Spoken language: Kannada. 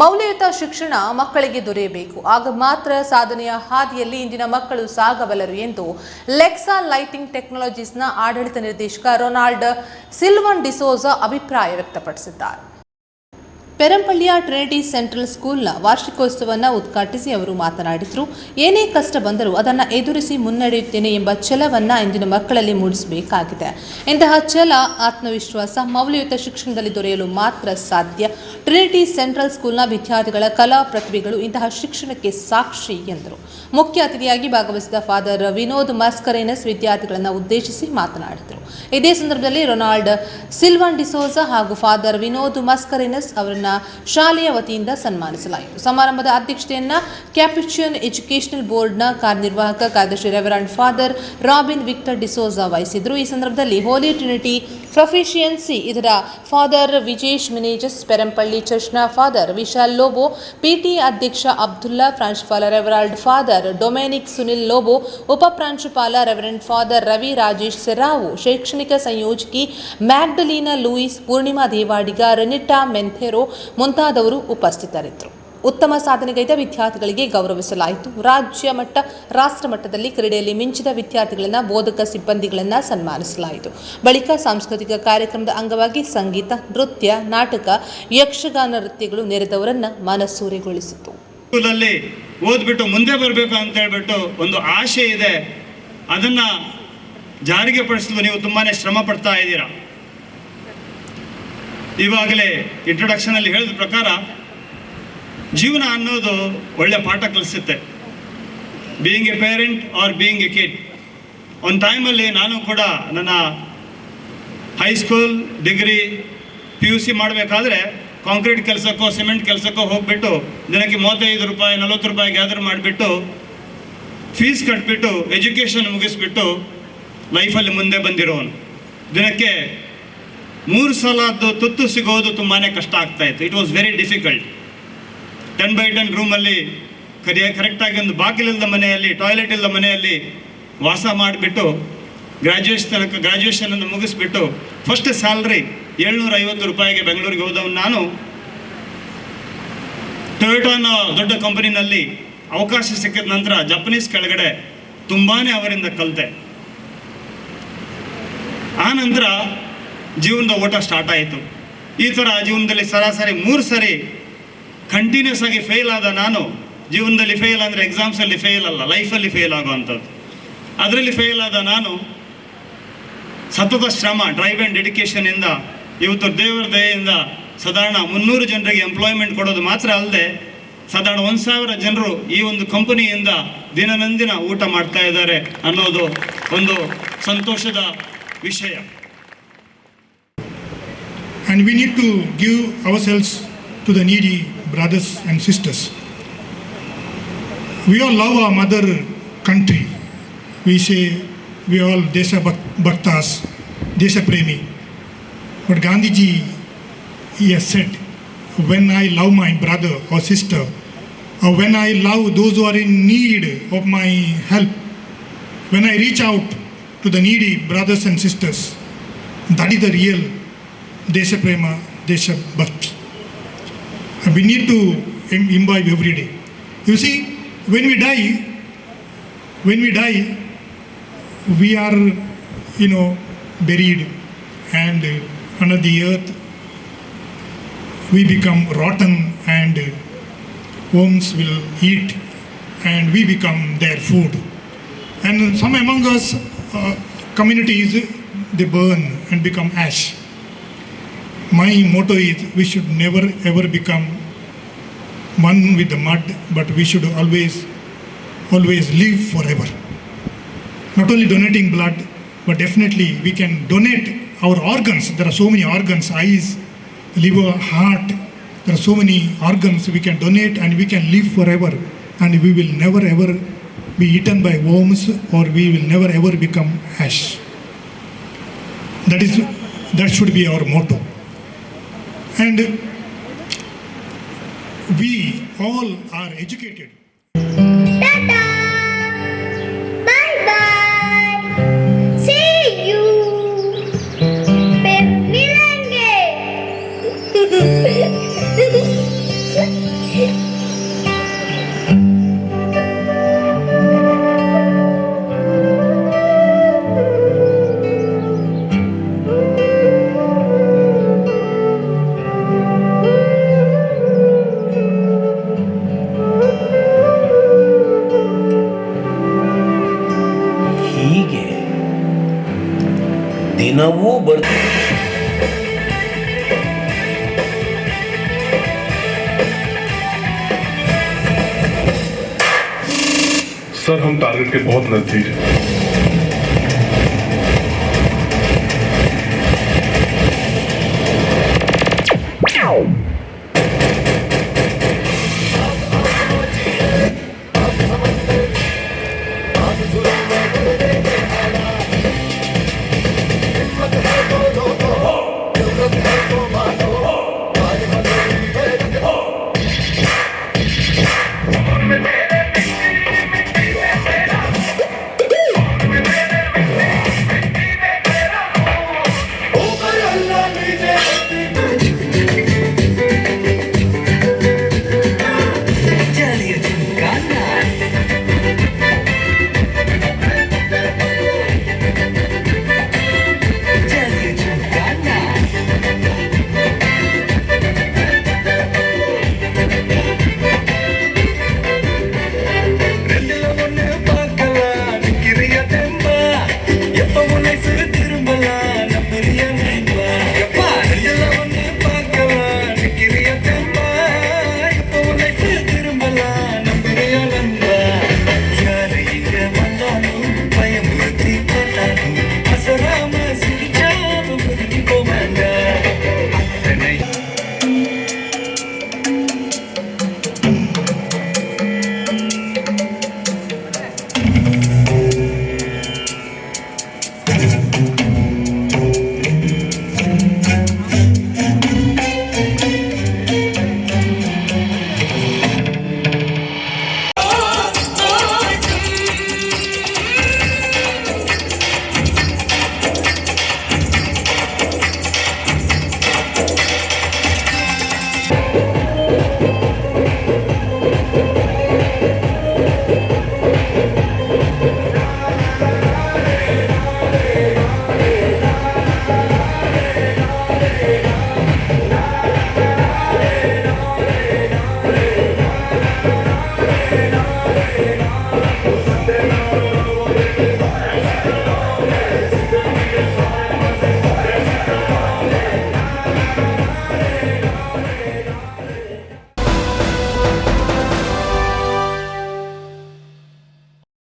ಮೌಲ್ಯಯುತ ಶಿಕ್ಷಣ ಮಕ್ಕಳಿಗೆ ದೊರೆಯಬೇಕು, ಆಗ ಮಾತ್ರ ಸಾಧನೆಯ ಹಾದಿಯಲ್ಲಿ ಇಂದಿನ ಮಕ್ಕಳು ಸಾಗಬಲ್ಲರು ಎಂದು ಲೆಕ್ಸಾ ಲೈಟಿಂಗ್ ಟೆಕ್ನಾಲಜೀಸ್ನ ಆಡಳಿತ ನಿರ್ದೇಶಕ ರೊನಾಲ್ಡ್ ಸಿಲ್ವನ್ ಡಿಸೋಜಾ ಅಭಿಪ್ರಾಯ ವ್ಯಕ್ತಪಡಿಸಿದ್ದಾರೆ. ಪೆರಂಪಳ್ಳಿಯ ಟ್ರಿನಿಟಿ ಸೆಂಟ್ರಲ್ ಸ್ಕೂಲ್ನ ವಾರ್ಷಿಕೋತ್ಸವವನ್ನು ಉದ್ಘಾಟಿಸಿ ಅವರು ಮಾತನಾಡಿದರು. ಏನೇ ಕಷ್ಟ ಬಂದರೂ ಅದನ್ನು ಎದುರಿಸಿ ಮುನ್ನಡೆಯುತ್ತೇನೆ ಎಂಬ ಛಲವನ್ನು ಇಂದಿನ ಮಕ್ಕಳಲ್ಲಿ ಮೂಡಿಸಬೇಕಾಗಿದೆ. ಇಂತಹ ಛಲ, ಆತ್ಮವಿಶ್ವಾಸ ಮೌಲ್ಯಯುತ ಶಿಕ್ಷಣದಲ್ಲಿ ದೊರೆಯಲು ಮಾತ್ರ ಸಾಧ್ಯ. ಟ್ರಿನಿಟಿ ಸೆಂಟ್ರಲ್ ಸ್ಕೂಲ್ನ ವಿದ್ಯಾರ್ಥಿಗಳ ಕಲಾ ಪ್ರತಿಭೆಗಳು ಇಂತಹ ಶಿಕ್ಷಣಕ್ಕೆ ಸಾಕ್ಷಿ ಎಂದರು. ಮುಖ್ಯ ಅತಿಥಿಯಾಗಿ ಭಾಗವಹಿಸಿದ ಫಾದರ್ ವಿನೋದ್ ಮಸ್ಕರೇನಸ್ ವಿದ್ಯಾರ್ಥಿಗಳನ್ನು ಉದ್ದೇಶಿಸಿ ಮಾತನಾಡಿದರು. ಇದೇ ಸಂದರ್ಭದಲ್ಲಿ ರೊನಾಲ್ಡ್ ಸಿಲ್ವನ್ ಡಿಸೋಜಾ ಹಾಗೂ ಫಾದರ್ ವಿನೋದ್ ಮಸ್ಕರೇನಸ್ ಅವರನ್ನು ಶಾಲೆಯ ವತಿಯಿಂದ ಸನ್ಮಾನಿಸಲಾಯಿತು. ಸಮಾರಂಭದ ಅಧ್ಯಕ್ಷತೆಯನ್ನು ಕ್ಯಾಪ್ಯುಚಿನ್ ಎಜುಕೇಷನಲ್ ಬೋರ್ಡ್ನ ಕಾರ್ಯನಿರ್ವಾಹಕ ಕಾರ್ಯದರ್ಶಿ reverend father Robin Victor D'Souza ವಹಿಸಿದರು. ಈ ಸಂದರ್ಭದಲ್ಲಿ ಹೋಲಿ ಟ್ರಿನಿಟಿ ಪ್ರೊಫಿಷಿಯನ್ಸಿ ಇದರ ಫಾದರ್ ವಿಜೇಶ್ ಮಿನೇಜಸ್, ಪೆರಂಪಳ್ಳಿ ಚರ್ಚ್ನ ಫಾದರ್ ವಿಶಾಲ್ ಲೋಬೋ, ಪಿಟಿ ಅಧ್ಯಕ್ಷ ಅಬ್ದುಲ್ಲಾ, ಪ್ರಾಂಶುಪಾಲ reverend father Dominic Sunil Lobo, ಉಪ ಪ್ರಾಂಶುಪಾಲ ರೆವರೆಂಡ್ ಫಾದರ್ ರವಿ ರಾಜೇಶ್ ಸೆರಾವು, ಶೈಕ್ಷಣಿಕ ಸಂಯೋಜಕಿ ಮ್ಯಾಗ್ಡಲೀನಾ ಲೂಯಿಸ್, ಪೂರ್ಣಿಮಾ ದೇವಾಡಿಗ, ರೆನಿಟಾ ಮೆಂಥೆರೋ ಮುಂತಾದವರು ಉಪಸ್ಥಿತರಿದ್ದರು. ಉತ್ತಮ ಸಾಧನೆಗೈದ ವಿದ್ಯಾರ್ಥಿಗಳಿಗೆ ಗೌರವಿಸಲಾಯಿತು. ರಾಜ್ಯ ಮಟ್ಟ, ರಾಷ್ಟ್ರ ಮಟ್ಟದಲ್ಲಿ ಕ್ರೀಡೆಯಲ್ಲಿ ಮಿಂಚಿದ ವಿದ್ಯಾರ್ಥಿಗಳನ್ನು, ಬೋಧಕ ಸಿಬ್ಬಂದಿಗಳನ್ನು ಸನ್ಮಾನಿಸಲಾಯಿತು. ಬಳಿಕ ಸಾಂಸ್ಕೃತಿಕ ಕಾರ್ಯಕ್ರಮದ ಅಂಗವಾಗಿ ಸಂಗೀತ, ನೃತ್ಯ, ನಾಟಕ, ಯಕ್ಷಗಾನ ನೃತ್ಯಗಳು ನೆರೆದವರನ್ನು ಮನಸೂರೆಗೊಳಿಸಿತು. ಸ್ಕೂಲಲ್ಲಿ ಓದ್ಬಿಟ್ಟು ಮುಂದೆ ಬರಬೇಕು ಅಂತ ಹೇಳ್ಬಿಟ್ಟು ಒಂದು ಆಶೆ ಇದೆ. ಅದನ್ನು ಜಾರಿಗೆ ಪಡಿಸಲು ನೀವು ತುಂಬಾನೇ ಶ್ರಮ ಪಡ್ತಾ ಇದ್ದೀರಾ. ಇವಾಗಲೇ ಇಂಟ್ರೊಡಕ್ಷನಲ್ಲಿ ಹೇಳಿದ ಪ್ರಕಾರ ಜೀವನ ಅನ್ನೋದು ಒಳ್ಳೆ ಪಾಠ ಕಲಿಸುತ್ತೆ. Being a parent or being a kid. ಒಂದು ಟೈಮಲ್ಲಿ ನಾನು ಕೂಡ ನನ್ನ ಹೈಸ್ಕೂಲ್, ಡಿಗ್ರಿ, PUC ಮಾಡಬೇಕಾದ್ರೆ ಕಾಂಕ್ರೀಟ್ ಕೆಲಸಕ್ಕೋ ಸಿಮೆಂಟ್ ಕೆಲಸಕ್ಕೋ ಹೋಗ್ಬಿಟ್ಟು ದಿನಕ್ಕೆ 35 ರೂಪಾಯಿ 40 ರೂಪಾಯಿ ಗ್ಯಾದರ್ ಮಾಡಿಬಿಟ್ಟು ಫೀಸ್ ಕಟ್ಬಿಟ್ಟು ಎಜುಕೇಷನ್ ಮುಗಿಸ್ಬಿಟ್ಟು ಲೈಫಲ್ಲಿ ಮುಂದೆ ಬಂದಿರೋನು. ದಿನಕ್ಕೆ 3 ಸಲದ್ದು ತುತ್ತು ಸಿಗೋದು ತುಂಬಾ ಕಷ್ಟ ಆಗ್ತಾಯಿತ್ತು. It was very difficult. 10x10 ರೂಮಲ್ಲಿ ಕರೆಕ್ಟಾಗಿ ಒಂದು ಬಾಗಿಲಿಲ್ಲದ ಮನೆಯಲ್ಲಿ, ಟಾಯ್ಲೆಟ್ ಇಲ್ಲದ ಮನೆಯಲ್ಲಿ ವಾಸ ಮಾಡಿಬಿಟ್ಟು ಗ್ರ್ಯಾಜುಯೇಷನನ್ನು ಮುಗಿಸ್ಬಿಟ್ಟು ಫಸ್ಟ್ ಸ್ಯಾಲ್ರಿ 750 ರೂಪಾಯಿಗೆ ಬೆಂಗಳೂರಿಗೆ ಹೋದವನು ನಾನು. ಟೊಯೋಟಾನ ದೊಡ್ಡ ಕಂಪನಿನಲ್ಲಿ ಅವಕಾಶ ಸಿಕ್ಕಿದ ನಂತರ ಜಪನೀಸ್ ಕೆಳಗಡೆ ತುಂಬಾ ಅವರಿಂದ ಕಲಿತೆ. ಆ ನಂತರ ಜೀವನದ ಓಟ ಸ್ಟಾರ್ಟ್ ಆಯಿತು. ಈ ಥರ ಜೀವನದಲ್ಲಿ ಸರಾಸರಿ 3 ಸರಿ ಕಂಟಿನ್ಯೂಸ್ ಆಗಿ ಫೇಲ್ ಆದ ನಾನು. ಜೀವನದಲ್ಲಿ ಫೇಲ್ ಅಂದರೆ ಎಕ್ಸಾಮ್ಸಲ್ಲಿ ಫೇಲ್ ಅಲ್ಲ, ಲೈಫಲ್ಲಿ ಫೇಲ್ ಆಗೋವಂಥದ್ದು. ಅದರಲ್ಲಿ ಫೇಲ್ ಆದ ನಾನು ಸತತ ಶ್ರಮ, ಡ್ರೈವ್ ಆ್ಯಂಡ್ ಡೆಡಿಕೇಶನಿಂದ ಇವತ್ತು ದೇವರ ದಯೆಯಿಂದ ಸಾಧಾರಣ 300 ಜನರಿಗೆ ಎಂಪ್ಲಾಯ್ಮೆಂಟ್ ಕೊಡೋದು ಮಾತ್ರ ಅಲ್ಲದೆ ಸಾಧಾರಣ 1000 ಜನರು ಈ ಒಂದು ಕಂಪನಿಯಿಂದ ದಿನನಂದಿನ ಊಟ ಮಾಡ್ತಾ ಇದ್ದಾರೆ ಅನ್ನೋದು ಒಂದು ಸಂತೋಷದ ವಿಷಯ. And we need to give ourselves to the needy brothers and sisters. We all love our mother country. We say we all Desha Bhaktas, Desha Premi. But Gandhiji, he has said, when I love my brother or sister, or when I love those who are in need of my help, when I reach out to the needy brothers and sisters, that is the real Desha Prema, Desha Bhakti. And we need to imbibe every day. You see, when we die, we are, buried, and under the earth, we become rotten, and worms will eat, and we become their food. And some among us, communities, they burn and become ash. My motto is, we should never ever become one with the mud, but we should always live forever. Not only donating blood, but definitely we can donate our organs. There are so many organs: eyes, liver, heart. There are so many organs we can donate, and we can live forever. And we will never ever be eaten by worms, or we will never ever become ash. That should be our motto. And we all are educated. Ta-da! Bye-bye! See you! Pe milenge! ದಿನವೂ सर हम टारगेट के बहुत नजदीक हैं।